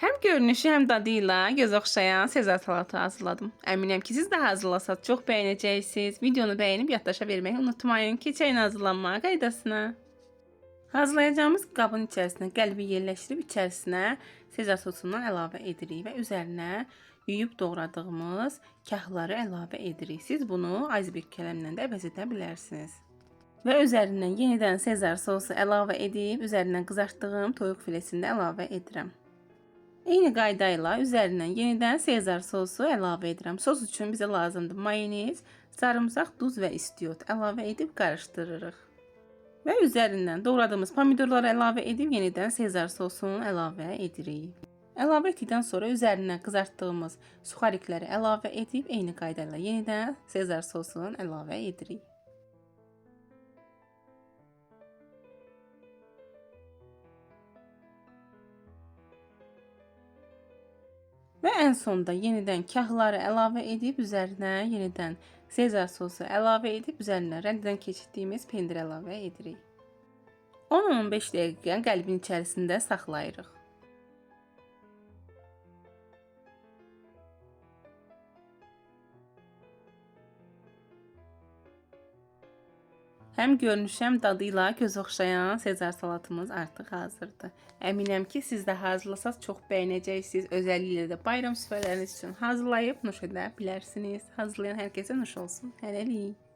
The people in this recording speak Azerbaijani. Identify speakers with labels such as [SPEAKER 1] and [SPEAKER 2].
[SPEAKER 1] Həm görünüşü, həm dadıyla göz oxşayan Sezar salatı hazırladım. Əminəm ki, siz də hazırlasaz çox bəyənəcəksiniz. Videonu bəyənib yaddaşa verməyi unutmayın. Keçək hazırlanma qaydasına. Hazırlayacağımız qabın içərisinə qəlbi yerləşdirib içərisinə Sezar sosundan əlavə edirik və üzərinə yuyub doğradığımız kəhları əlavə edirik. Siz bunu iceberg kələmlə də əvəz edə bilərsiniz. Və üzərindən yenidən Sezar sosu əlavə edib üzərindən qızartdığım toyuq filesini də əlavə edirəm. Eyni qayda ilə üzərindən yenidən Sezar sosu əlavə edirəm. Sos üçün bizə lazımdır mayonez, sarımsaq, duz və istiot əlavə edib qarışdırırıq. Və üzərindən doğradığımız pomidorları əlavə edib yenidən Sezar sosunu əlavə edirik. Əlavə etdikdən sonra üzərindən qızartdığımız suxarikləri əlavə edib eyni qayda ilə yenidən Sezar sosunu əlavə edirik. Və ən sonda yenidən kəhları əlavə edib üzərinə yenidən Sezar sosu əlavə edib üzərinə rənddən keçirdiyimiz pendir əlavə edirik. 10-15 dəqiqə qəlbin içərisində saxlayırıq. Həm görünüş, həm dadıyla göz oxşayan Sezar salatımız artıq hazırdır. Əminəm ki, siz də hazırlasaz çox bəyənəcəksiniz. Özəlliklə də bayram süfrələriniz üçün hazırlayıb nuş edə bilərsiniz. Hazırlayan hər kəsə nuş olsun. Hələlik.